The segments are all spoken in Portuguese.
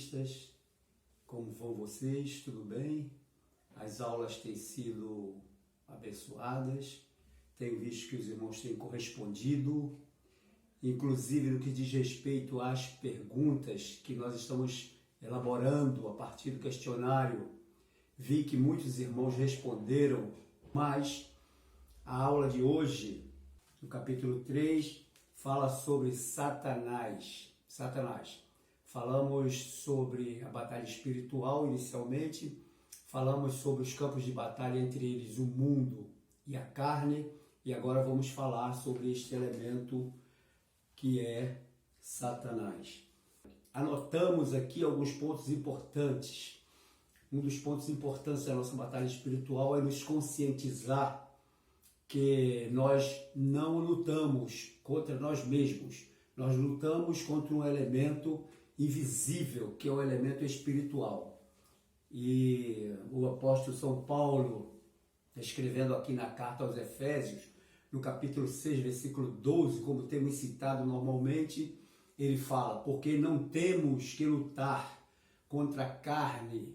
adventistas, como vão vocês? Tudo bem? As aulas têm sido abençoadas, tenho visto que os irmãos têm correspondido, inclusive no que diz respeito às perguntas que nós estamos elaborando a partir do questionário. Vi que muitos irmãos responderam, mas a aula de hoje, no capítulo 3, fala sobre Satanás. Falamos sobre a batalha espiritual inicialmente, falamos sobre os campos de batalha, entre eles o mundo e a carne, e agora vamos falar sobre este elemento que é Satanás. Anotamos aqui alguns pontos importantes. Um dos pontos importantes da nossa batalha espiritual é nos conscientizar que nós não lutamos contra nós mesmos, nós lutamos contra um elemento invisível, que é o elemento espiritual. E o apóstolo São Paulo, escrevendo aqui na carta aos Efésios, no capítulo 6, versículo 12, como temos citado normalmente, ele fala: porque não temos que lutar contra a carne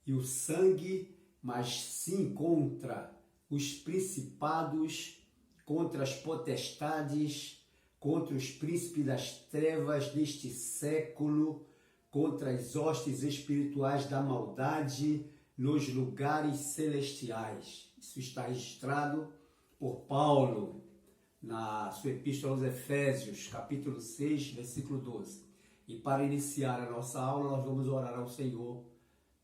e o sangue, mas sim contra os principados, contra as potestades, contra os príncipes das trevas deste século, contra as hostes espirituais da maldade nos lugares celestiais. Isso está registrado por Paulo na sua epístola aos Efésios, capítulo 6, versículo 12. E para iniciar a nossa aula, nós vamos orar ao Senhor,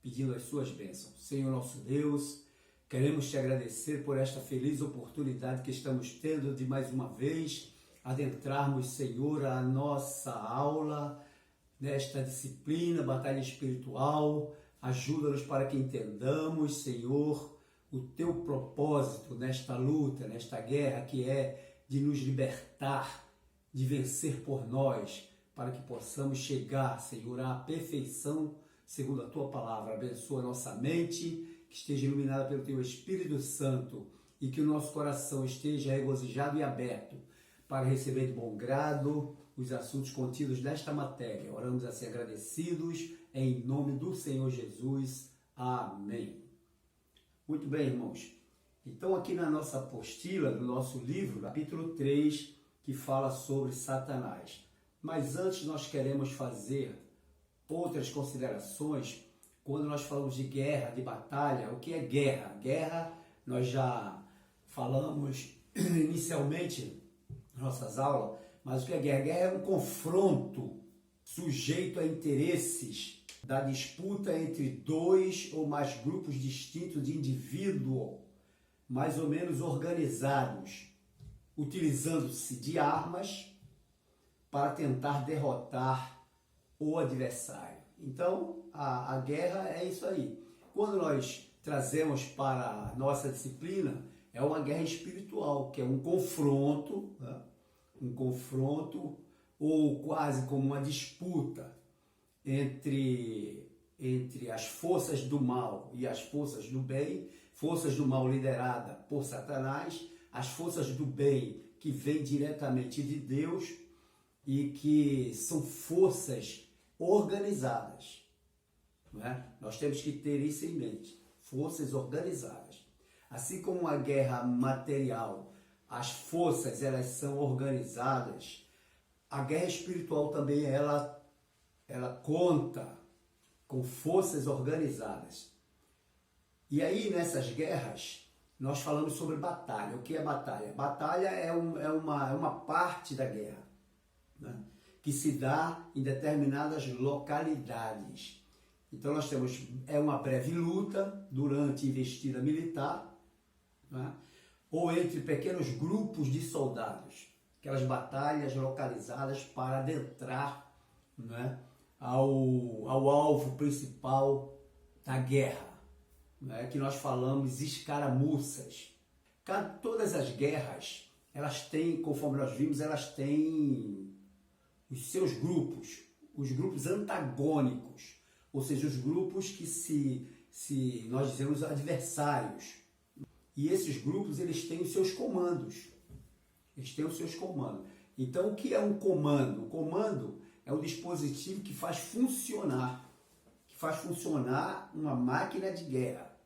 pedindo as suas bênçãos. Senhor nosso Deus, queremos te agradecer por esta feliz oportunidade que estamos tendo de mais uma vez adentrarmos, Senhor, a nossa aula nesta disciplina, batalha espiritual. Ajuda-nos para que entendamos, Senhor, o teu propósito nesta luta, nesta guerra, que é de nos libertar, de vencer por nós, para que possamos chegar, Senhor, à perfeição segundo a tua palavra. Abençoa nossa mente, que esteja iluminada pelo teu Espírito Santo, e que o nosso coração esteja regozijado e aberto para receber de bom grado os assuntos contidos nesta matéria. Oramos assim agradecidos, em nome do Senhor Jesus. Amém. Muito bem, irmãos. Então, aqui na nossa apostila, do nosso livro, capítulo 3, que fala sobre Satanás. Mas antes nós queremos fazer outras considerações quando nós falamos de guerra, de batalha. O que é guerra? Guerra, nós já falamos inicialmente nas nossas aulas, mas o que é guerra? Guerra é um confronto sujeito a interesses da disputa entre dois ou mais grupos distintos de indivíduos, mais ou menos organizados, utilizando-se de armas para tentar derrotar o adversário. Então, a guerra é isso aí. Quando nós trazemos para a nossa disciplina, é uma guerra espiritual, que é um confronto, né? Um confronto ou quase como uma disputa entre as forças do mal e as forças do bem, forças do mal liderada por Satanás, as forças do bem que vêm diretamente de Deus e que são forças organizadas. Não é? Nós temos que ter isso em mente, forças organizadas. Assim como a guerra material, as forças elas são organizadas, a guerra espiritual também ela conta com forças organizadas. E aí nessas guerras nós falamos sobre batalha. O que é batalha? Batalha é uma parte da guerra, né? Que se dá em determinadas localidades. Então nós temos uma breve luta durante investida militar, né? Ou entre pequenos grupos de soldados, aquelas batalhas localizadas para adentrar, né, ao alvo principal da guerra, né, que nós falamos escaramuças. Todas as guerras, elas têm, conforme nós vimos, elas têm os seus grupos, os grupos antagônicos, ou seja, os grupos que nós dizemos adversários. E esses grupos, eles têm os seus comandos. Então, o que é um comando? O comando é o dispositivo que faz funcionar uma máquina de guerra,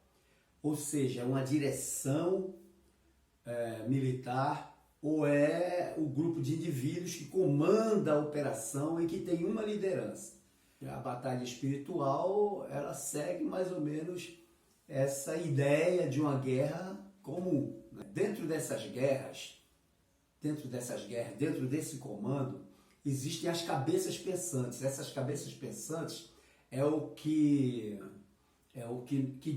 ou seja, uma direção militar, ou é o grupo de indivíduos que comanda a operação e que tem uma liderança. A batalha espiritual, ela segue mais ou menos essa ideia de uma guerra comum. Dentro dessas guerras, dentro desse comando, existem as cabeças pensantes. Essas cabeças pensantes é o que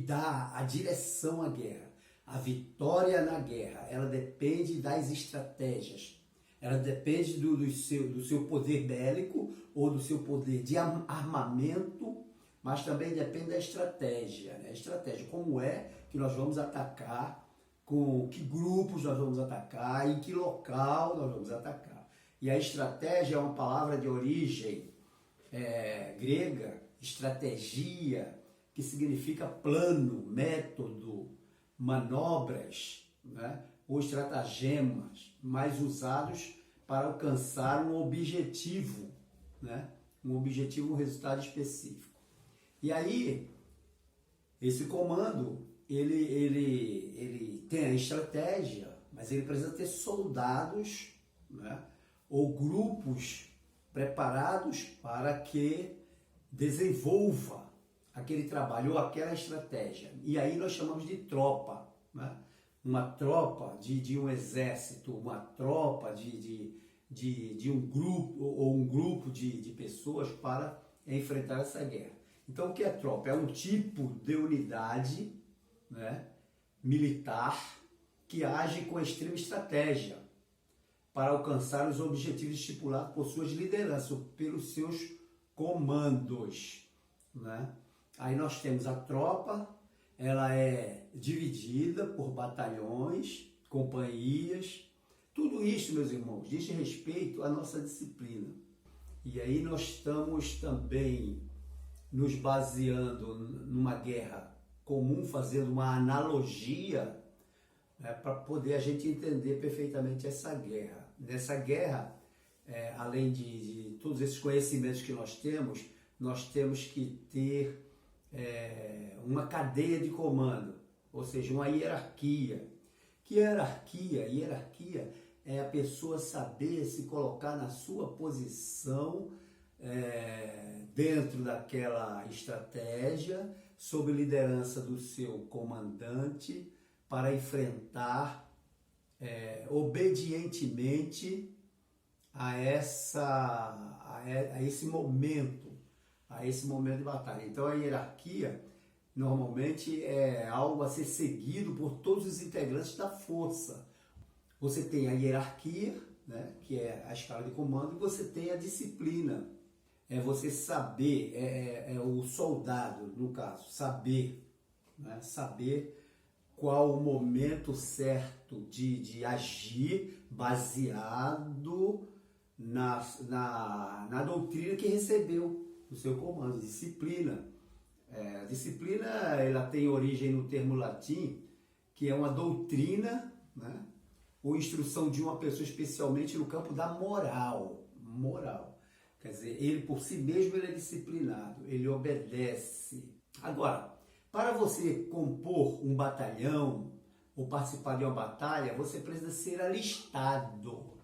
dá a direção à guerra. A vitória na guerra, ela depende das estratégias. Ela depende do seu poder bélico ou do seu poder de armamento, mas também depende da estratégia. Né? A estratégia, como é que nós vamos atacar, com que grupos nós vamos atacar, em que local nós vamos atacar. E a estratégia é uma palavra de origem grega, estratégia, que significa plano, método, manobras, né? Ou estratagemas, mais usados para alcançar um objetivo, né? Um objetivo, um resultado específico. E aí, esse comando, ele tem a estratégia, mas ele precisa ter soldados, né? Ou grupos preparados para que desenvolva aquele trabalho ou aquela estratégia. E aí nós chamamos de tropa, né? Uma tropa de um exército, uma tropa de um grupo ou um grupo de pessoas para enfrentar essa guerra. Então o que é tropa? É um tipo de unidade, né, militar que age com extrema estratégia para alcançar os objetivos estipulados por suas lideranças, ou pelos seus comandos, né? Aí nós temos a tropa, ela é dividida por batalhões, companhias. Tudo isso, meus irmãos, diz respeito à nossa disciplina. E aí nós estamos também nos baseando numa guerra comum, fazendo uma analogia, né, para poder a gente entender perfeitamente essa guerra. Nessa guerra, além de todos esses conhecimentos que nós temos que ter uma cadeia de comando, ou seja, uma hierarquia. Que hierarquia? Hierarquia é a pessoa saber se colocar na sua posição dentro daquela estratégia, sob liderança do seu comandante, para enfrentar obedientemente a esse momento de batalha. Então a hierarquia normalmente é algo a ser seguido por todos os integrantes da força. Você tem a hierarquia, né, que é a escala de comando, e você tem a disciplina. É você saber, o soldado, no caso, saber, né, saber qual o momento certo de agir baseado na doutrina que recebeu do seu comando, disciplina. A disciplina, ela tem origem no termo latim, que é uma doutrina, né, ou instrução de uma pessoa, especialmente no campo da moral. Quer dizer, ele por si mesmo ele é disciplinado, ele obedece. Agora, para você compor um batalhão ou participar de uma batalha, você precisa ser alistado.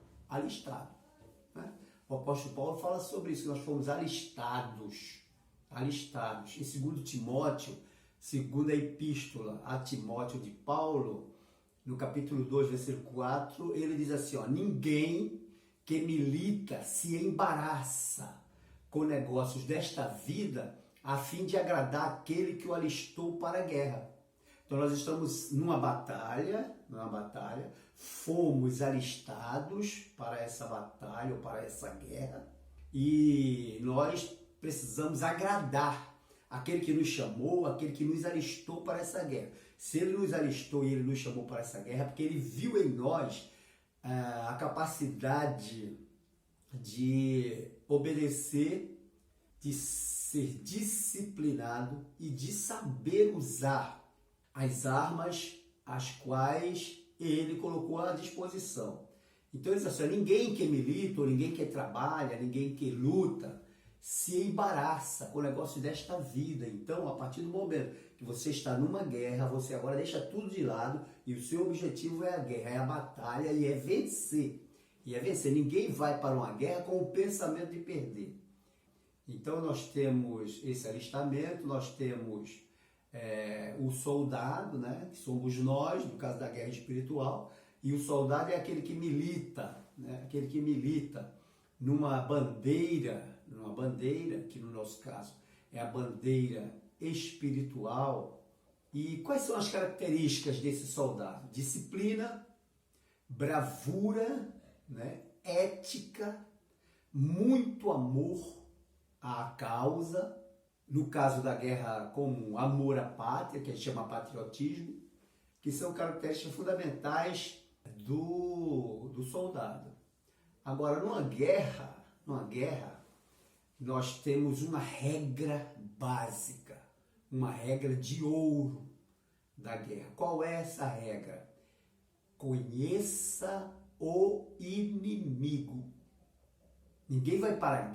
Né? O apóstolo Paulo fala sobre isso, que nós fomos alistados. Em 2 Timóteo, segunda epístola a Timóteo de Paulo, no capítulo 2, versículo 4, ele diz assim, ninguém que milita se embaraça com negócios desta vida a fim de agradar aquele que o alistou para a guerra. Então nós estamos numa batalha, fomos alistados para essa batalha ou para essa guerra e nós precisamos agradar aquele que nos chamou, aquele que nos alistou para essa guerra. Se ele nos alistou e ele nos chamou para essa guerra, porque ele viu em nós a capacidade de obedecer, de ser disciplinado e de saber usar as armas as quais ele colocou à disposição. Então ele diz assim, ninguém que milita, ou ninguém que trabalha, ninguém que luta, se embaraça com o negócio desta vida. Então, a partir do momento que você está numa guerra, você agora deixa tudo de lado e o seu objetivo é a guerra, é a batalha e é vencer. E é vencer. Ninguém vai para uma guerra com o pensamento de perder. Então, nós temos esse alistamento, nós temos o soldado, né, que somos nós, no caso da guerra espiritual, e o soldado é aquele que milita, né, aquele que milita numa bandeira, que no nosso caso é a bandeira espiritual. E quais são as características desse soldado? Disciplina, bravura, né, ética, muito amor à causa, no caso da guerra comum, amor à pátria, que a gente chama patriotismo, que são características fundamentais do soldado. Agora, numa guerra, nós temos uma regra básica, uma regra de ouro da guerra. Qual é essa regra? Conheça o inimigo. Ninguém vai para a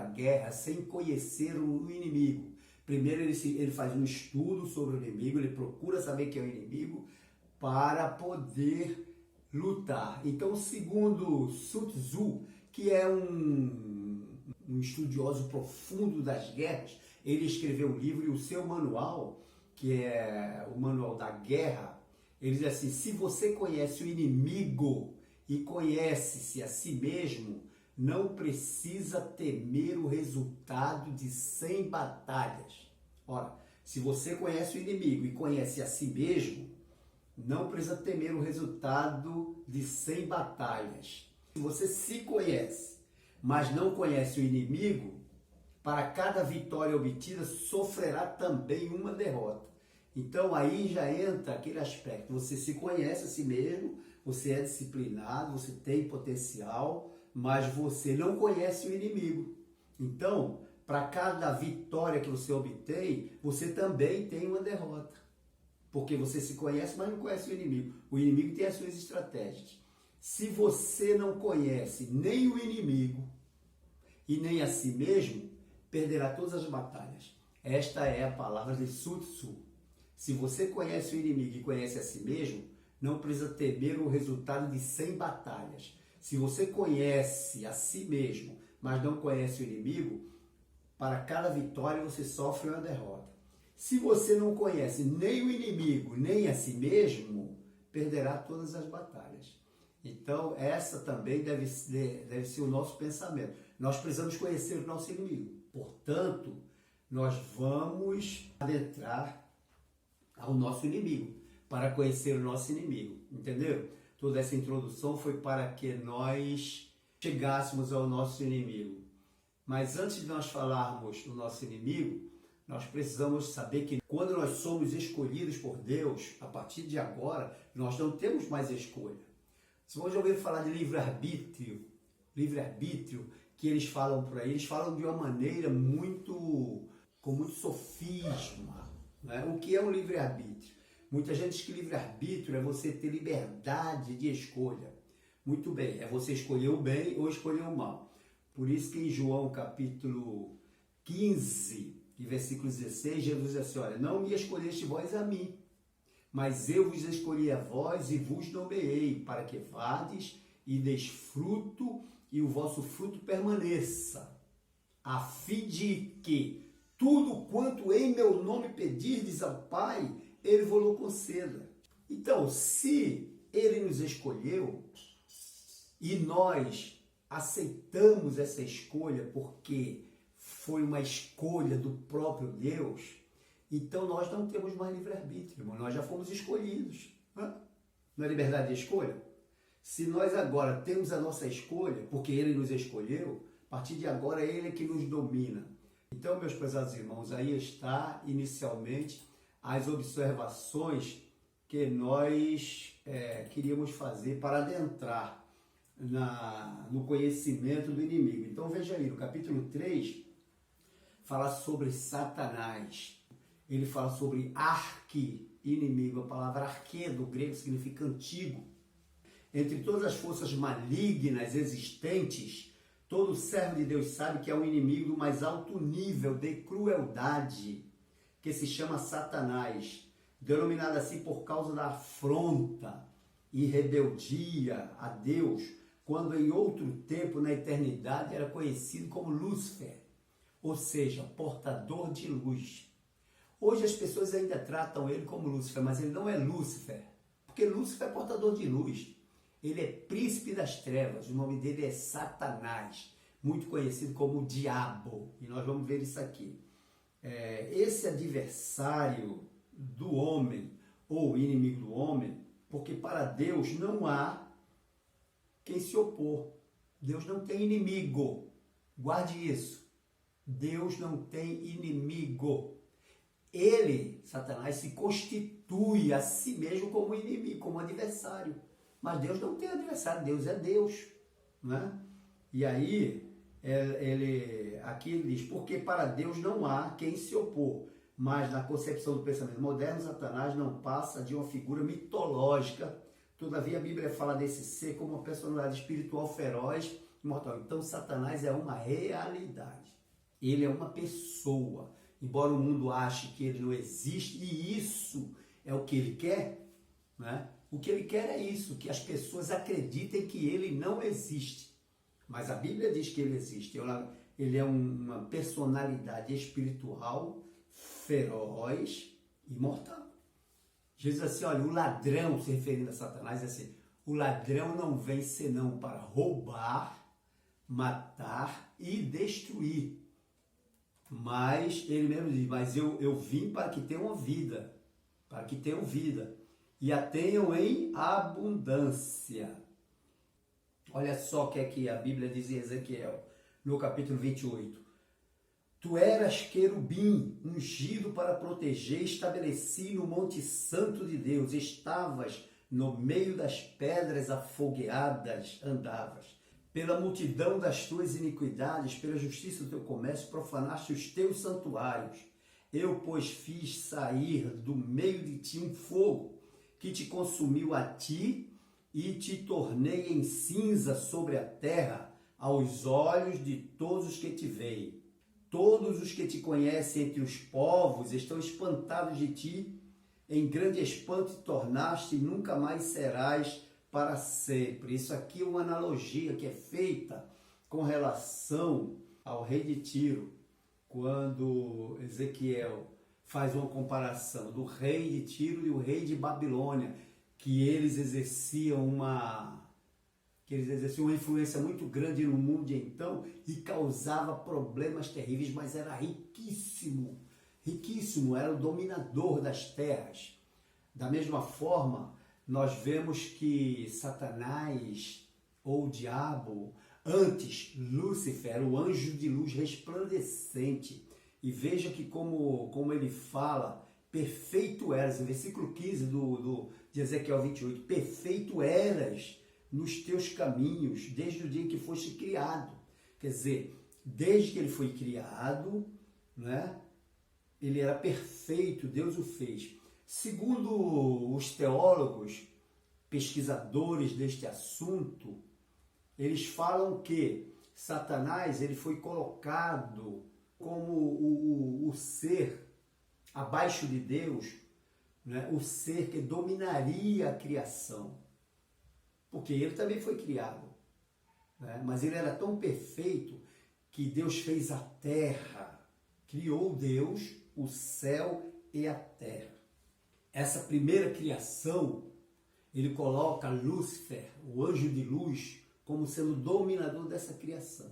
guerra sem conhecer o inimigo. Primeiro ele faz um estudo sobre o inimigo, ele procura saber quem é o inimigo para poder lutar. Então, segundo Sun Tzu, que é um estudioso profundo das guerras, ele escreveu um livro e o seu manual, que é o manual da guerra, ele diz assim, se você conhece o inimigo e conhece-se a si mesmo, não precisa temer o resultado de 100 batalhas. Ora, se você conhece o inimigo e conhece a si mesmo, não precisa temer o resultado de 100 batalhas. Se você se conhece, mas não conhece o inimigo, para cada vitória obtida, sofrerá também uma derrota. Então aí já entra aquele aspecto, você se conhece a si mesmo, você é disciplinado, você tem potencial, mas você não conhece o inimigo. Então, para cada vitória que você obtém, você também tem uma derrota. Porque você se conhece, mas não conhece o inimigo. O inimigo tem as suas estratégias. Se você não conhece nem o inimigo e nem a si mesmo, perderá todas as batalhas. Esta é a palavra de Sun Tzu. Se você conhece o inimigo e conhece a si mesmo, não precisa temer o resultado de 100 batalhas. Se você conhece a si mesmo, mas não conhece o inimigo, para cada vitória você sofre uma derrota. Se você não conhece nem o inimigo, nem a si mesmo, perderá todas as batalhas. Então, essa também deve ser o nosso pensamento. Nós precisamos conhecer o nosso inimigo. Portanto, nós vamos adentrar ao nosso inimigo, para conhecer o nosso inimigo. Entenderam? Toda essa introdução foi para que nós chegássemos ao nosso inimigo. Mas antes de nós falarmos do nosso inimigo, nós precisamos saber que quando nós somos escolhidos por Deus, a partir de agora, nós não temos mais escolha. Se vocês ouviram falar de livre-arbítrio, que eles falam por aí, eles falam de uma maneira com muito sofisma, né? O que é o livre-arbítrio? Muita gente diz que livre-arbítrio é você ter liberdade de escolha. Muito bem, é você escolher o bem ou escolher o mal. Por isso que em João capítulo 15, e versículo 16, Jesus diz assim, olha, não me escolheste vós a mim, mas eu vos escolhi a vós e vos nomeei, para que vades e deis fruto e o vosso fruto permaneça, a fim de que tudo quanto em meu nome pedirdes ao Pai, Ele vos conceda. Então, se Ele nos escolheu e nós aceitamos essa escolha porque foi uma escolha do próprio Deus, então nós não temos mais livre-arbítrio, irmão. Nós já fomos escolhidos. Não é liberdade de escolha? Se nós agora temos a nossa escolha, porque Ele nos escolheu, a partir de agora é Ele que nos domina. Então, meus prezados irmãos, aí está inicialmente as observações que nós queríamos fazer para adentrar no conhecimento do inimigo. Então, veja aí, no capítulo 3, fala sobre Satanás. Ele fala sobre arqui-inimigo. A palavra arque do grego significa antigo. entre todas as forças malignas existentes, todo servo de Deus sabe que é um inimigo do mais alto nível de crueldade, que se chama Satanás, denominado assim por causa da afronta e rebeldia a Deus, quando em outro tempo, na eternidade, era conhecido como Lúcifer, ou seja, portador de luz. Hoje as pessoas ainda tratam ele como Lúcifer, mas ele não é Lúcifer, porque Lúcifer é portador de luz. Ele é príncipe das trevas, o nome dele é Satanás, muito conhecido como o diabo, e nós vamos ver isso aqui. Esse adversário do homem, ou inimigo do homem, porque para Deus não há quem se opor. Deus não tem inimigo. Guarde isso. Deus não tem inimigo. Ele, Satanás, se constitui a si mesmo como inimigo, como adversário. Mas Deus não tem adversário, Deus é Deus. Né? E aí, aqui ele diz, porque para Deus não há quem se opor. Mas na concepção do pensamento moderno, Satanás não passa de uma figura mitológica. Todavia, a Bíblia fala desse ser como uma personalidade espiritual feroz e mortal. Então, Satanás é uma realidade. Ele é uma pessoa. Embora o mundo ache que ele não existe, e isso é o que ele quer, né? O que ele quer é isso, que as pessoas acreditem que ele não existe. Mas a Bíblia diz que ele existe. Ele é uma personalidade espiritual feroz e mortal. Jesus diz assim, olha, o ladrão, se referindo a Satanás, é assim, o ladrão não vem senão para roubar, matar e destruir. Mas ele mesmo diz, mas eu vim para que tenham vida, e a tenham em abundância. Olha só o que é que a Bíblia diz em Ezequiel, no capítulo 28. Tu eras querubim, ungido para proteger, estabeleci no monte santo de Deus, estavas no meio das pedras afogueadas, andavas. Pela multidão das tuas iniquidades, pela justiça do teu comércio, profanaste os teus santuários. Eu, pois, fiz sair do meio de ti um fogo, que te consumiu a ti, e te tornei em cinza sobre a terra, aos olhos de todos os que te veem. Todos os que te conhecem entre os povos estão espantados de ti, em grande espanto te tornaste e nunca mais serás para sempre. Isso aqui é uma analogia que é feita com relação ao rei de Tiro, quando Ezequiel faz uma comparação do rei de Tiro e o rei de Babilônia, que eles exerciam uma influência muito grande no mundo de então e causava problemas terríveis, mas era riquíssimo, era o dominador das terras. Da mesma forma, nós vemos que Satanás, ou o diabo, antes Lúcifer, o anjo de luz resplandecente, e veja que como ele fala, perfeito eras, no versículo 15 de Ezequiel 28, perfeito eras nos teus caminhos, desde o dia em que foste criado. Quer dizer, desde que ele foi criado, né, ele era perfeito, Deus o fez. Segundo os teólogos, pesquisadores deste assunto, eles falam que Satanás ele foi colocado como o ser abaixo de Deus, né, o ser que dominaria a criação. Porque ele também foi criado, né? Mas ele era tão perfeito que Deus fez a terra, criou Deus o céu e a terra. Essa primeira criação, ele coloca Lúcifer, o anjo de luz, como sendo o dominador dessa criação.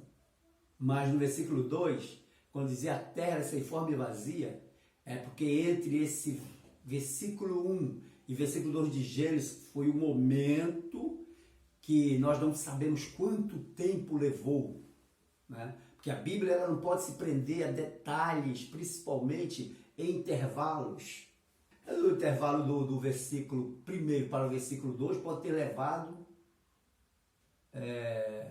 Mas no versículo 2, quando dizia a terra é sem forma e vazia, é porque entre esse versículo 1 e versículo 2 de Gênesis foi o momento que nós não sabemos quanto tempo levou, né? Porque a Bíblia ela não pode se prender a detalhes, principalmente em intervalos. O intervalo do versículo 1 para o versículo 2 pode ter levado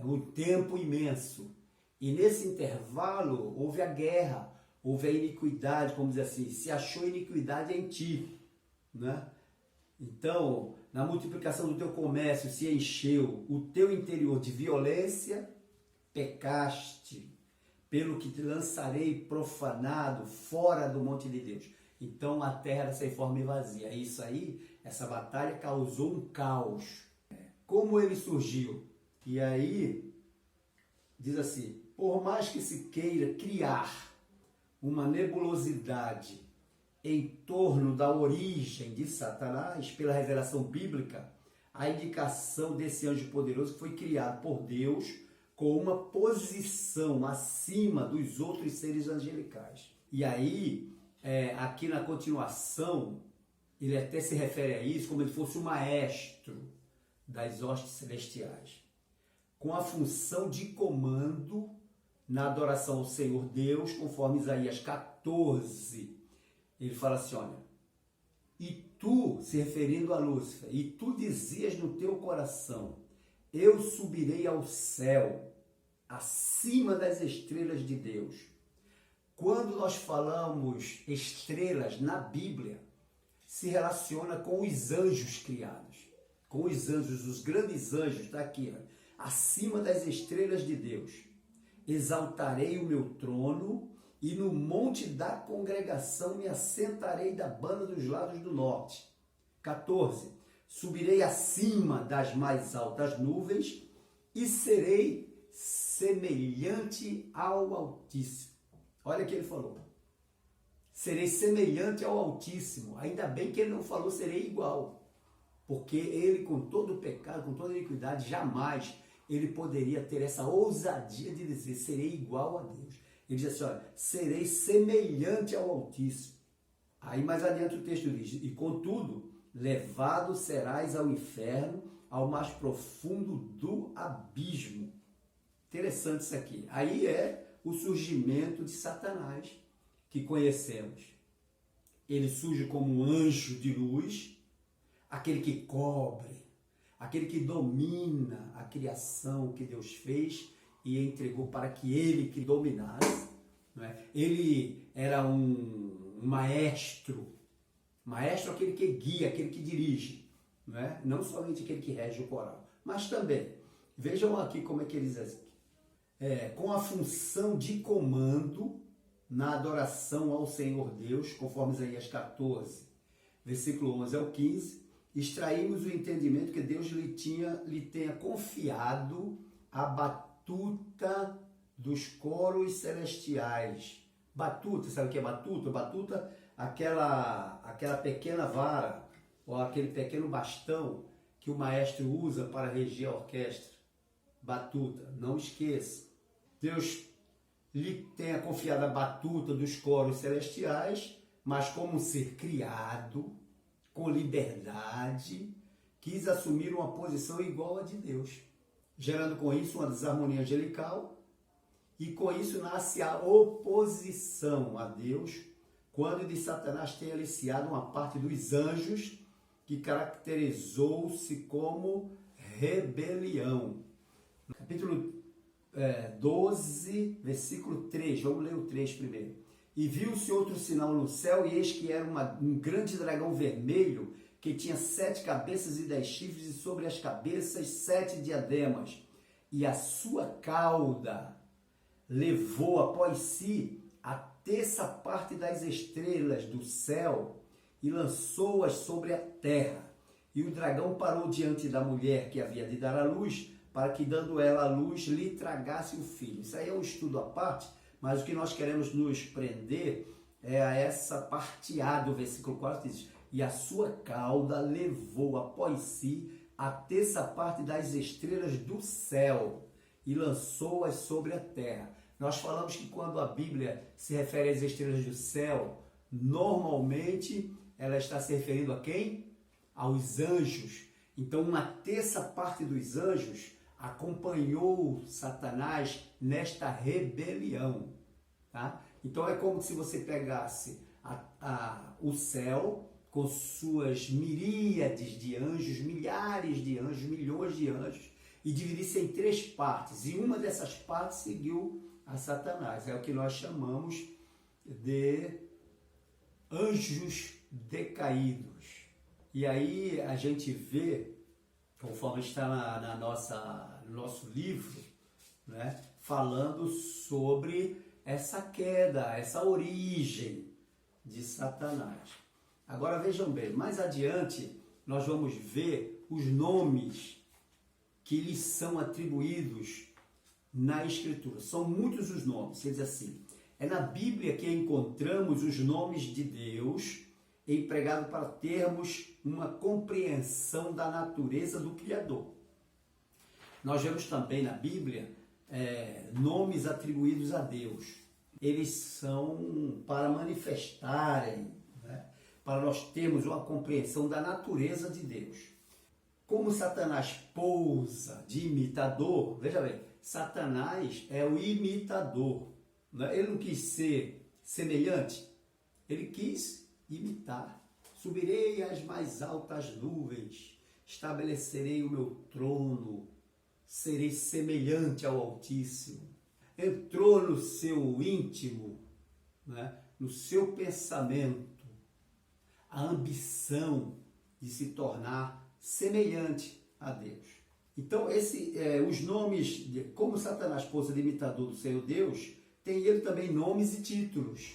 um tempo imenso. E nesse intervalo houve a guerra, houve a iniquidade, como diz assim, se achou iniquidade em ti, né? Então, na multiplicação do teu comércio se encheu o teu interior de violência, pecaste, pelo que te lançarei profanado fora do monte de Deus. Então a terra era sem forma e vazia. Isso aí, essa batalha causou um caos. Como ele surgiu? E aí, diz assim, por mais que se queira criar uma nebulosidade em torno da origem de Satanás, pela revelação bíblica, a indicação desse anjo poderoso foi criado por Deus com uma posição acima dos outros seres angelicais. E aí, aqui na continuação, ele até se refere a isso como ele fosse o maestro das hostes celestiais, com a função de comando na adoração ao Senhor Deus, conforme Isaías 14, ele fala assim, olha, e tu, se referindo a Lúcifer, e tu dizias no teu coração, eu subirei ao céu, acima das estrelas de Deus. Quando nós falamos estrelas na Bíblia, se relaciona com os anjos criados, com os anjos, os grandes anjos, está aqui, ó, acima das estrelas de Deus. Exaltarei o meu trono e no monte da congregação me assentarei da banda dos lados do norte. 14. Subirei acima das mais altas nuvens e serei semelhante ao Altíssimo. Olha o que ele falou. Serei semelhante ao Altíssimo. Ainda bem que ele não falou serei igual. Porque ele, com todo o pecado, com toda a iniquidade, jamais ele poderia ter essa ousadia de dizer, serei igual a Deus. Ele diz assim, olha, serei semelhante ao Altíssimo. Aí mais adiante o texto diz, e contudo, levado serás ao inferno, ao mais profundo do abismo. Interessante isso aqui. Aí é o surgimento de Satanás, que conhecemos. Ele surge como um anjo de luz, aquele que cobre, aquele que domina a criação que Deus fez e entregou para que ele que dominasse. Não é? Ele era um maestro. Maestro é aquele que guia, aquele que dirige. Não é? Não somente aquele que rege o coral, mas também, vejam aqui como é que ele diz assim, com a função de comando na adoração ao Senhor Deus, conforme Isaías 14, versículo 11 ao 15, extraímos o entendimento que Deus lhe tenha confiado a batuta dos coros celestiais. Batuta, sabe o que é batuta? Batuta, aquela pequena vara, ou aquele pequeno bastão que o maestro usa para reger a orquestra. Batuta, não esqueça. Deus lhe tenha confiado a batuta dos coros celestiais, mas como um ser criado, com liberdade, quis assumir uma posição igual à de Deus, gerando com isso uma desarmonia angelical, e com isso nasce a oposição a Deus, quando de Satanás tem aliciado uma parte dos anjos, que caracterizou-se como rebelião. Capítulo 12, versículo 3, vamos ler o 3 primeiro. E viu-se outro sinal no céu, e eis que era um grande dragão vermelho, que tinha 7 cabeças e 10 chifres, e sobre as cabeças 7 diademas. E a sua cauda levou após si a terça parte das estrelas do céu, e lançou-as sobre a terra. E o dragão parou diante da mulher que havia de dar à luz, para que, dando ela a luz, lhe tragasse o filho. Isso aí é um estudo à parte, mas o que nós queremos nos prender é a essa parte A do versículo 4, diz, e a sua cauda levou após si a terça parte das estrelas do céu e lançou-as sobre a terra. Nós falamos que quando a Bíblia se refere às estrelas do céu, normalmente ela está se referindo a quem? Aos anjos. Então uma terça parte dos anjos acompanhou Satanás nesta rebelião. Tá? Então é como se você pegasse o céu com suas miríades de anjos, milhares de anjos, milhões de anjos, e dividisse em 3 partes. E uma dessas partes seguiu a Satanás. É o que nós chamamos de anjos decaídos. E aí a gente vê, conforme está no nosso livro, né, falando sobre essa queda, essa origem de Satanás. Agora vejam bem, mais adiante nós vamos ver os nomes que lhes são atribuídos na Escritura. São muitos os nomes, ele diz assim, é na Bíblia que encontramos os nomes de Deus empregados para termos uma compreensão da natureza do Criador. Nós vemos também na Bíblia nomes atribuídos a Deus. Eles são para manifestarem, né, para nós termos uma compreensão da natureza de Deus. Como Satanás pousa de imitador, veja bem, Satanás é o imitador, né? Ele não quis ser semelhante, ele quis imitar. Subirei às mais altas nuvens, estabelecerei o meu trono, serei semelhante ao Altíssimo. Entrou no seu íntimo, né, no seu pensamento, a ambição de se tornar semelhante a Deus. Então, os nomes, como Satanás pousa de imitador do Senhor Deus, tem ele também nomes e títulos.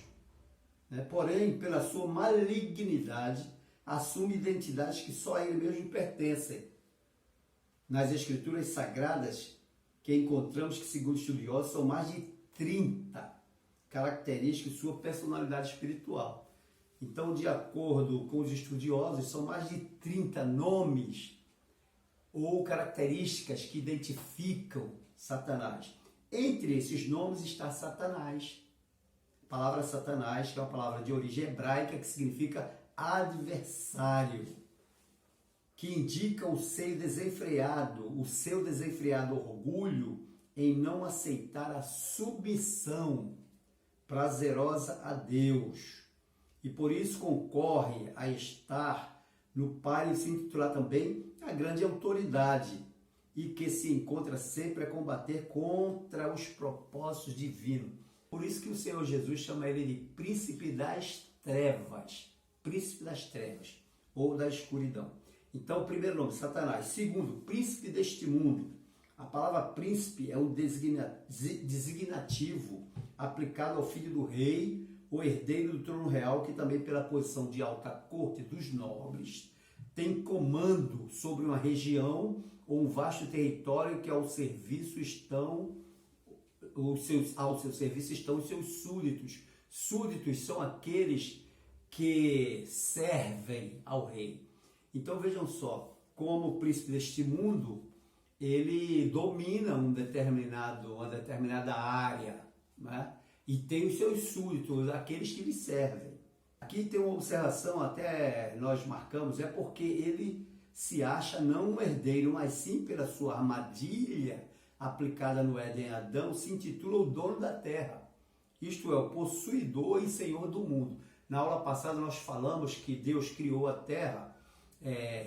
Né? Porém, pela sua malignidade, assume identidades que só a ele mesmo pertencem. Nas Escrituras Sagradas, que encontramos que, segundo estudiosos, são mais de 30 características de sua personalidade espiritual. Então, de acordo com os estudiosos, são mais de 30 nomes ou características que identificam Satanás. Entre esses nomes está Satanás. A palavra Satanás, que é uma palavra de origem hebraica, que significa adversário, que indica o seu desenfreado orgulho em não aceitar a submissão prazerosa a Deus. E por isso concorre a estar no páreo e se intitular também a grande autoridade, e que se encontra sempre a combater contra os propósitos divinos. Por isso que o Senhor Jesus chama ele de príncipe das trevas, ou da escuridão. Então, o primeiro nome, Satanás. Segundo, príncipe deste mundo. A palavra príncipe é um designativo aplicado ao filho do rei, o herdeiro do trono real, que também pela posição de alta corte dos nobres, tem comando sobre uma região ou um vasto território que ao seu serviço estão os seus súditos. Súditos são aqueles que servem ao rei. Então vejam só, como o príncipe deste mundo, ele domina uma determinada área, né? E tem os seus súditos, aqueles que lhe servem. Aqui tem uma observação, até nós marcamos, é porque ele se acha não um herdeiro, mas sim pela sua armadilha aplicada no Éden a Adão, se intitula o dono da terra. Isto é, o possuidor e senhor do mundo. Na aula passada nós falamos que Deus criou a terra,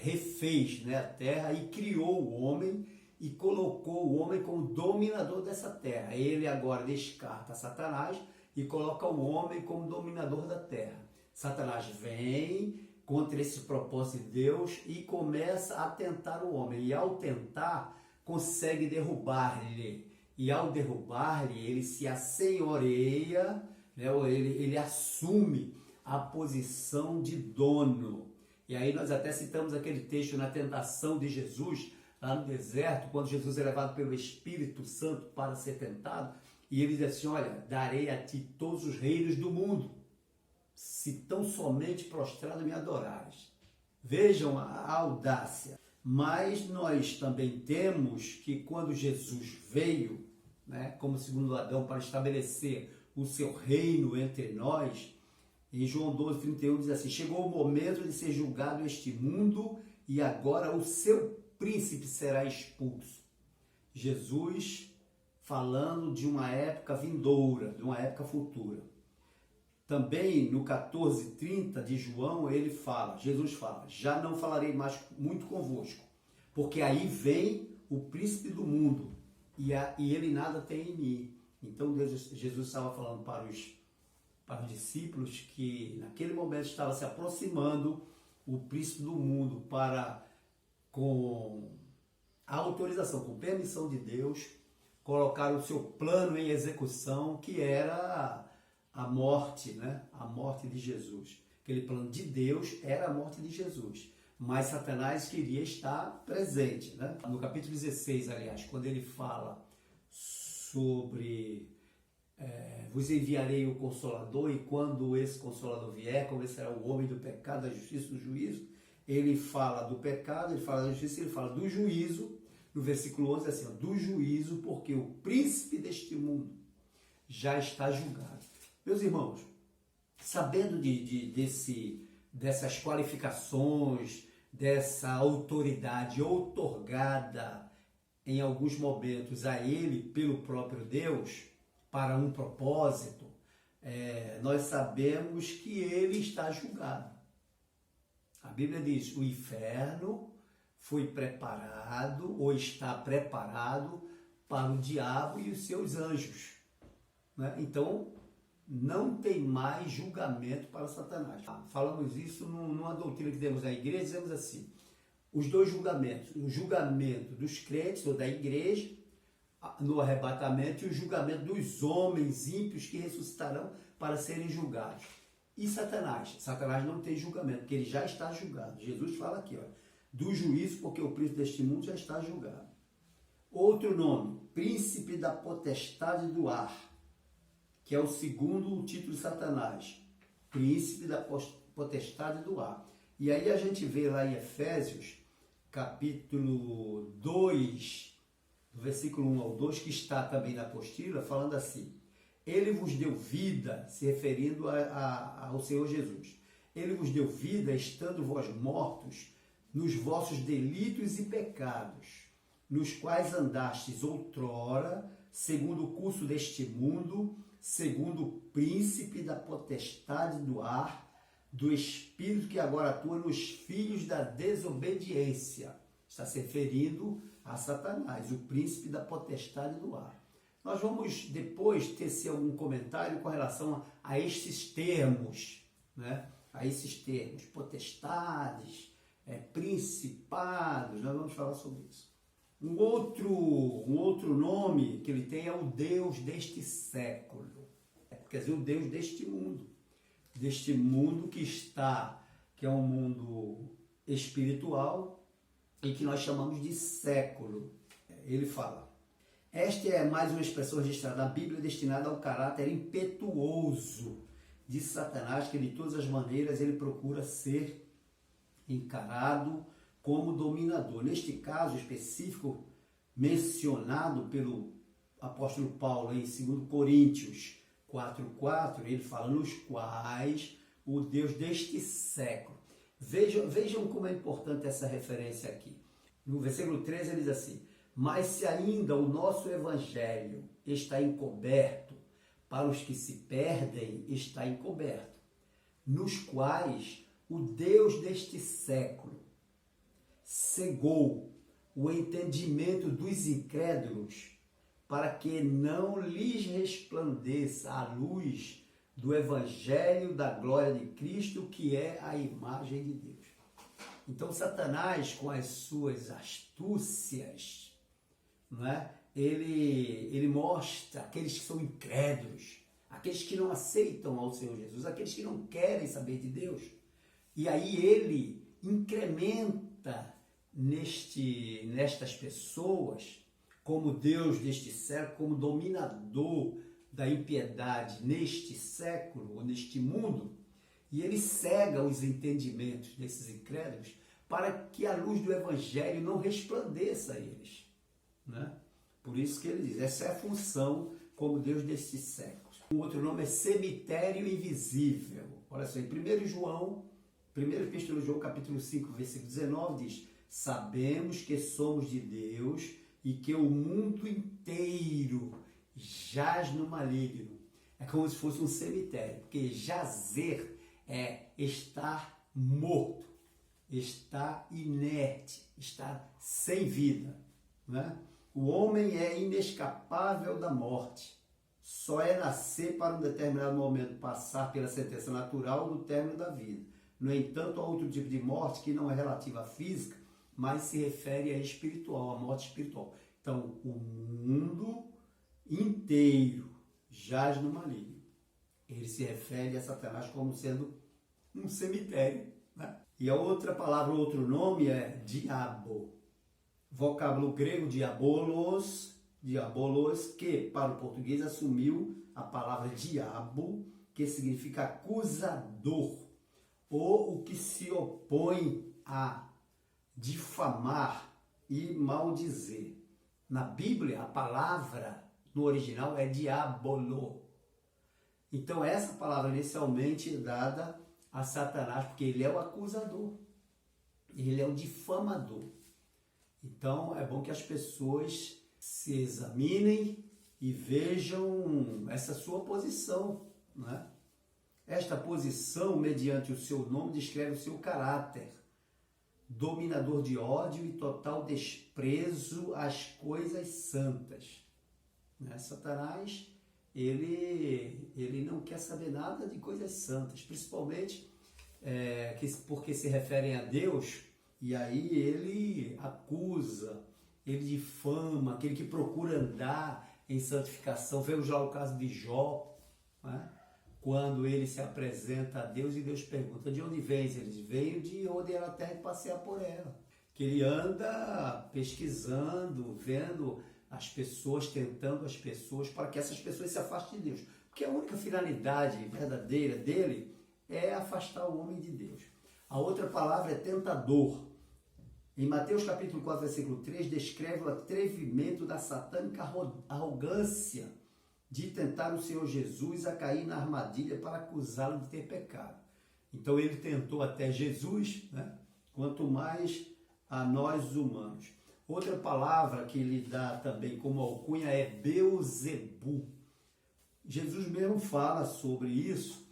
refez, né, a terra e criou o homem e colocou o homem como dominador dessa terra. Ele agora descarta Satanás e coloca o homem como dominador da terra. Satanás vem contra esse propósito de Deus e começa a tentar o homem. E ao tentar, consegue derrubar-lhe. E ao derrubar-lhe, ele se assenhoreia, né? Ele assume a posição de dono. E aí nós até citamos aquele texto na tentação de Jesus, lá no deserto, quando Jesus é levado pelo Espírito Santo para ser tentado, e ele diz assim, olha, darei a ti todos os reinos do mundo, se tão somente prostrado me adorares. Vejam a audácia. Mas nós também temos que quando Jesus veio, né, como segundo Adão, para estabelecer o seu reino entre nós, em João 12:31 diz assim, chegou o momento de ser julgado este mundo e agora o seu príncipe será expulso. Jesus falando de uma época vindoura, de uma época futura. Também no 14:30 de João, Jesus fala, já não falarei mais muito convosco, porque aí vem o príncipe do mundo e ele nada tem em mim. Então Jesus estava falando para os discípulos que naquele momento estava se aproximando o príncipe do mundo para, com a autorização, com permissão de Deus, colocar o seu plano em execução, que era a morte, né? A morte de Jesus. Aquele plano de Deus era a morte de Jesus. Mas Satanás queria estar presente, né? No capítulo 16, aliás, quando ele fala sobre vos enviarei o Consolador, e quando esse Consolador vier, convencerá o homem do pecado, da justiça e do juízo. Ele fala do pecado, ele fala da justiça, ele fala do juízo. No versículo 11 é assim, ó, do juízo, porque o príncipe deste mundo já está julgado. Meus irmãos, sabendo dessas qualificações, dessa autoridade outorgada em alguns momentos a ele pelo próprio Deus, para um propósito, nós sabemos que ele está julgado. A Bíblia diz, o inferno foi preparado ou está preparado para o diabo e os seus anjos, né? Então, não tem mais julgamento para Satanás. Falamos isso numa doutrina que temos na igreja, dizemos assim, os dois julgamentos, o julgamento dos crentes ou da igreja no arrebatamento e o julgamento dos homens ímpios que ressuscitarão para serem julgados. E Satanás? Satanás não tem julgamento, porque ele já está julgado. Jesus fala aqui, ó, do juízo, porque o príncipe deste mundo já está julgado. Outro nome, príncipe da potestade do ar, que é o segundo título de Satanás, príncipe da potestade do ar. E aí a gente vê lá em Efésios, capítulo 2, do versículo 1 ao 2, que está também na apostila, falando assim, ele vos deu vida, se referindo ao Senhor Jesus, ele vos deu vida, estando vós mortos nos vossos delitos e pecados, nos quais andastes outrora, segundo o curso deste mundo, segundo o príncipe da potestade do ar, do espírito que agora atua nos filhos da desobediência. Está se referindo a Satanás, o príncipe da potestade do ar. Nós vamos depois tecer algum comentário com relação a esses termos, né? A esses termos, potestades, principados, nós vamos falar sobre isso. Um outro nome que ele tem é o Deus deste século, quer dizer, o Deus deste mundo que é um mundo espiritual e que nós chamamos de século. Ele fala, esta é mais uma expressão registrada na Bíblia destinada ao caráter impetuoso de Satanás, que de todas as maneiras ele procura ser encarado como dominador. Neste caso específico, mencionado pelo apóstolo Paulo em 2 Coríntios 4:4, ele fala, nos quais o Deus deste século. Vejam como é importante essa referência aqui. No versículo 13 ele diz assim, mas se ainda o nosso evangelho está encoberto, para os que se perdem está encoberto, nos quais o Deus deste século cegou o entendimento dos incrédulos, para que não lhes resplandeça a luz do evangelho da glória de Cristo, que é a imagem de Deus. Então Satanás, com as suas astúcias, não é? Ele mostra aqueles que são incrédulos, aqueles que não aceitam ao Senhor Jesus, aqueles que não querem saber de Deus. E aí ele incrementa nestas pessoas, como Deus deste século, como dominador da impiedade neste século, ou neste mundo, e ele cega os entendimentos desses incrédulos para que a luz do Evangelho não resplandeça a eles, né? Por isso que ele diz, essa é a função como Deus deste século. O outro nome é cemitério invisível. Olha só, em 1 João, 1 Epístola de João, capítulo 5, versículo 19, diz, sabemos que somos de Deus e que o mundo inteiro jaz no maligno. É como se fosse um cemitério, porque jazer é estar morto, estar inerte, estar sem vida, né? O homem é inescapável da morte. Só é nascer para um determinado momento passar pela sentença natural do término da vida. No entanto, há outro tipo de morte que não é relativa à física, mas se refere à espiritual, à morte espiritual. Então, o mundo inteiro jaz no maligno. Ele se refere a Satanás como sendo um cemitério, né? E a outra palavra, outro nome é diabo. Vocábulo grego diabolos, que para o português assumiu a palavra diabo, que significa acusador, ou o que se opõe a difamar e maldizer. Na Bíblia, a palavra no original é diabolo. Então, essa palavra inicialmente é dada a Satanás, porque ele é o acusador, ele é o difamador. Então, é bom que as pessoas se examinem e vejam essa sua posição, né? Esta posição, mediante o seu nome, descreve o seu caráter, dominador de ódio e total desprezo às coisas santas. Né? Satanás, ele não quer saber nada de coisas santas, principalmente porque se referem a Deus, e aí ele acusa, ele difama, aquele que procura andar em santificação. Vemos já o caso de Jó, né? Quando ele se apresenta a Deus e Deus pergunta: de onde vens? Ele veio de onde era a terra e passear por ela. Que ele anda pesquisando, vendo as pessoas, tentando as pessoas, para que essas pessoas se afastem de Deus. Porque a única finalidade verdadeira dele é afastar o homem de Deus. A outra palavra é tentador. Em Mateus capítulo 4, versículo 3, descreve o atrevimento da satânica arrogância de tentar o Senhor Jesus a cair na armadilha para acusá-lo de ter pecado. Então ele tentou até Jesus, né? Quanto mais a nós humanos. Outra palavra que ele dá também como alcunha é Beuzebu. Jesus mesmo fala sobre isso,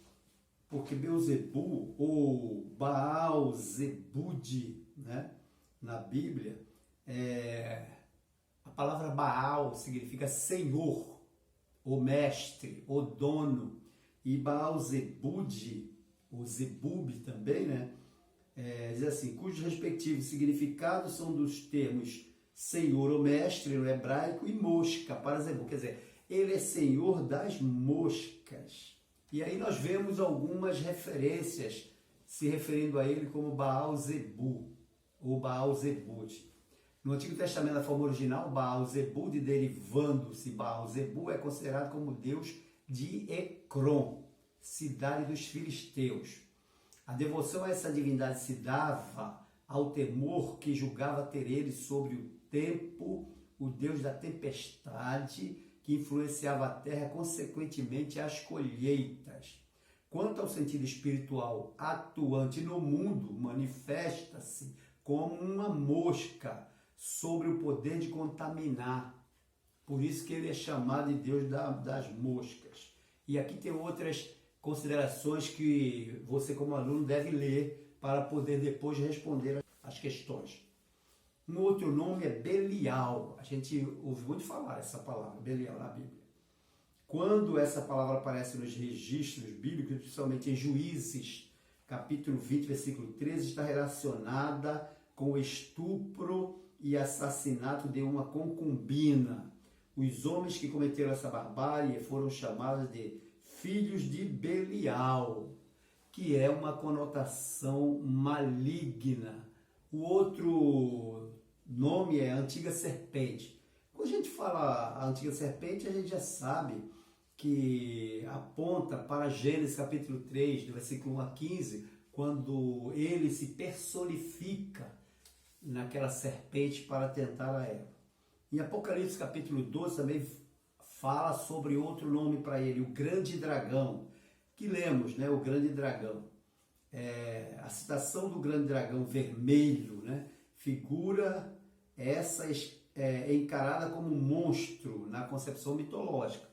porque Beuzebu, ou Baal-Zebud, né? Na Bíblia, a palavra Baal significa senhor, o mestre, o dono, e Baal-Zebud, o Zebub também, né? Diz assim, cujos respectivos significados são dos termos senhor ou mestre no hebraico e mosca para Zebub, quer dizer, ele é senhor das moscas. E aí nós vemos algumas referências se referindo a ele como Baal-Zebu ou Baal-Zebud. No Antigo Testamento, na forma original, Baal-Zebud, derivando-se Baal-Zebu, é considerado como deus de Ecrom, cidade dos filisteus. A devoção a essa divindade se dava ao temor que julgava ter ele sobre o tempo, o deus da tempestade, que influenciava a terra, consequentemente as colheitas. Quanto ao sentido espiritual atuante no mundo, manifesta-se como uma mosca sobre o poder de contaminar. Por isso que ele é chamado de Deus das moscas. E aqui tem outras considerações que você, como aluno, deve ler para poder depois responder as questões. Um outro nome é Belial. A gente ouve muito falar essa palavra, Belial, na Bíblia. Quando essa palavra aparece nos registros bíblicos, principalmente em Juízes, capítulo 20, versículo 13, está relacionada com o estupro e assassinato de uma concubina. Os homens que cometeram essa barbárie foram chamados de filhos de Belial, que é uma conotação maligna. O outro nome é Antiga Serpente. Quando a gente fala a Antiga Serpente, a gente já sabe que aponta para Gênesis capítulo 3, do versículo 1 a 15, quando ele se personifica naquela serpente para tentar a Eva. Em Apocalipse capítulo 12 também fala sobre outro nome para ele, o grande dragão, que lemos, né? O grande dragão. A citação do grande dragão vermelho, né? Figura essa encarada como um monstro na concepção mitológica,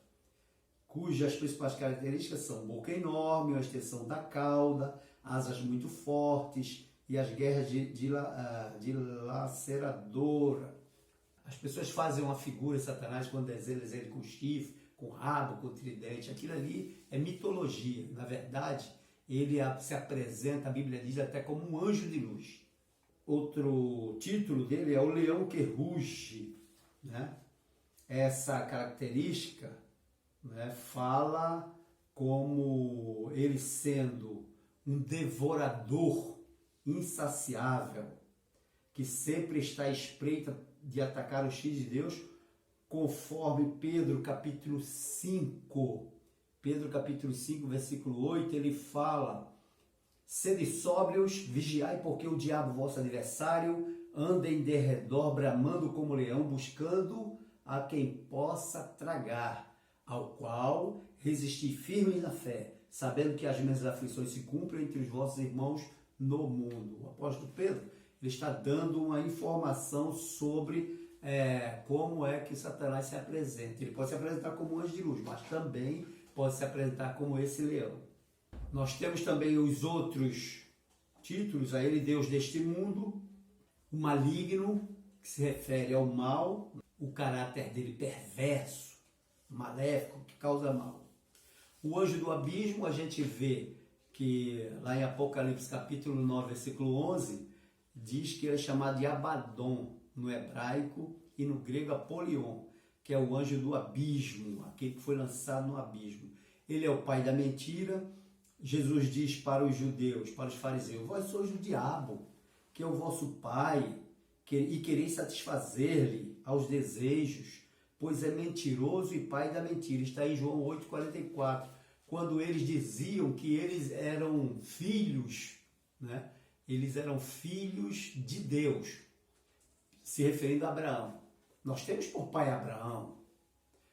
cujas principais características são boca enorme, uma extensão da cauda, asas muito fortes e as guerras dilaceradora. As pessoas fazem uma figura de Satanás quando desenham ele com chifre, com rabo, com tridente. Aquilo ali é mitologia. Na verdade, ele se apresenta, a Bíblia diz, até como um anjo de luz. Outro título dele é o leão que ruge, né? Essa característica, né, fala como ele sendo um devorador insaciável, que sempre está à espreita de atacar os filhos de Deus, conforme Pedro capítulo 5, versículo 8, ele fala: sede sóbrios, vigiai, porque o diabo, vosso adversário, anda em derredor, bramando como leão, buscando a quem possa tragar, ao qual resisti firmes na fé, sabendo que as minhas aflições se cumprem entre os vossos irmãos no mundo. O apóstolo Pedro, ele está dando uma informação sobre como é que Satanás se apresenta. Ele pode se apresentar como um anjo de luz, mas também pode se apresentar como esse leão. Nós temos também os outros títulos a ele: Deus deste mundo, o maligno, que se refere ao mal, o caráter dele perverso, maléfico, que causa mal. O anjo do abismo, a gente vê que lá em Apocalipse capítulo 9, versículo 11, diz que ele é chamado de Abaddon no hebraico e no grego Apolion, que é o anjo do abismo, aquele que foi lançado no abismo. Ele é o pai da mentira. Jesus diz para os judeus, para os fariseus: vós sois o diabo, que é o vosso pai, e quereis satisfazer-lhe aos desejos, pois é mentiroso e pai da mentira. Está em João 8,44, quando eles diziam que eles eram filhos, né? Eles eram filhos de Deus, se referindo a Abraão. Nós temos por pai Abraão.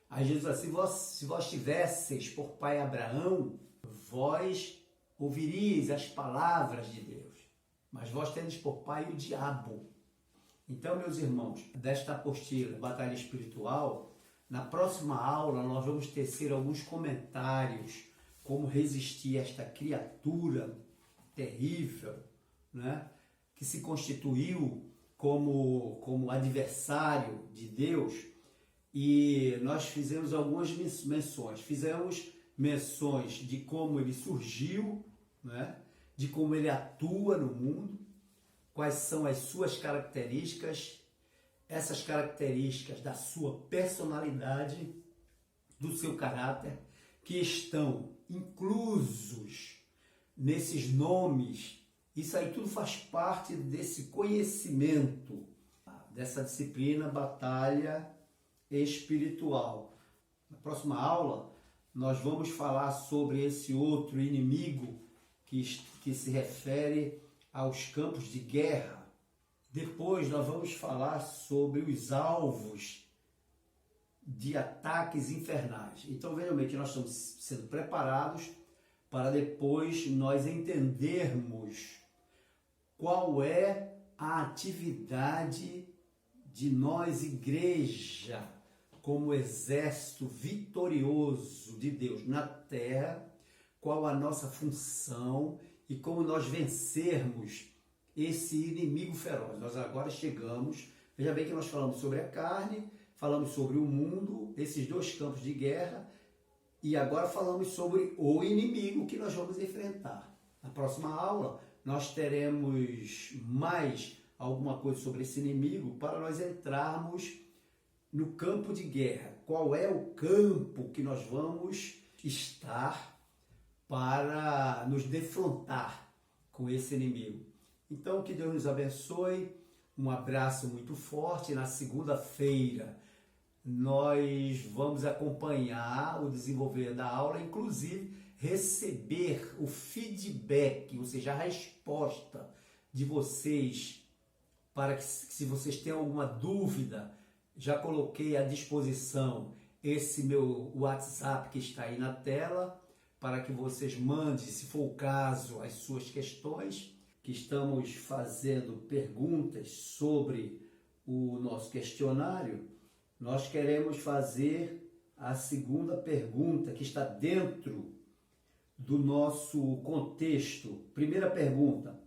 Aí Jesus assim: se vós tivesseis por pai Abraão, vós ouviríeis as palavras de Deus, mas vós tendes por pai o diabo. Então, meus irmãos, desta apostila, Batalha Espiritual, na próxima aula nós vamos tecer alguns comentários, como resistir a esta criatura terrível, né, que se constituiu como adversário de Deus. E nós fizemos algumas menções. Fizemos menções de como ele surgiu, né, de como ele atua no mundo, quais são as suas características, essas características da sua personalidade, do seu caráter, que estão inclusos nesses nomes. Isso aí tudo faz parte desse conhecimento, dessa disciplina Batalha Espiritual. Na próxima aula, nós vamos falar sobre esse outro inimigo que se refere aos campos de guerra. Depois nós vamos falar sobre os alvos de ataques infernais. Então, vejam bem que nós estamos sendo preparados para depois nós entendermos qual é a atividade de nós, igreja, como exército vitorioso de Deus na terra, qual a nossa função e como nós vencermos esse inimigo feroz. Nós agora chegamos, veja bem que nós falamos sobre a carne, falamos sobre o mundo, esses dois campos de guerra, e agora falamos sobre o inimigo que nós vamos enfrentar. Na próxima aula, nós teremos mais alguma coisa sobre esse inimigo para nós entrarmos no campo de guerra. Qual é o campo que nós vamos estar para nos defrontar com esse inimigo? Então, que Deus nos abençoe. Um abraço muito forte. Na segunda-feira, nós vamos acompanhar o desenvolver da aula, inclusive receber o feedback, ou seja, a resposta de vocês, para que, se vocês têm alguma dúvida, já coloquei à disposição esse meu WhatsApp que está aí na tela, para que vocês mandem, se for o caso, as suas questões, que estamos fazendo perguntas sobre o nosso questionário. Nós queremos fazer a segunda pergunta, que está dentro do nosso contexto. Primeira pergunta: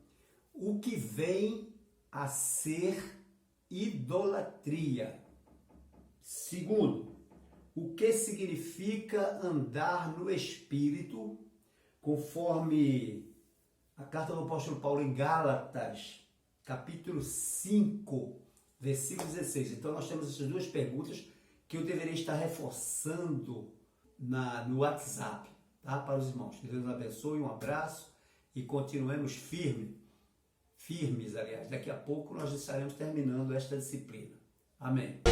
o que vem a ser idolatria? Segundo, o que significa andar no Espírito conforme a carta do apóstolo Paulo em Gálatas, capítulo 5, versículo 16. Então nós temos essas duas perguntas que eu deveria estar reforçando no WhatsApp, tá? Para os irmãos. Que Deus nos abençoe, um abraço e continuemos firmes, aliás. Daqui a pouco nós estaremos terminando esta disciplina. Amém.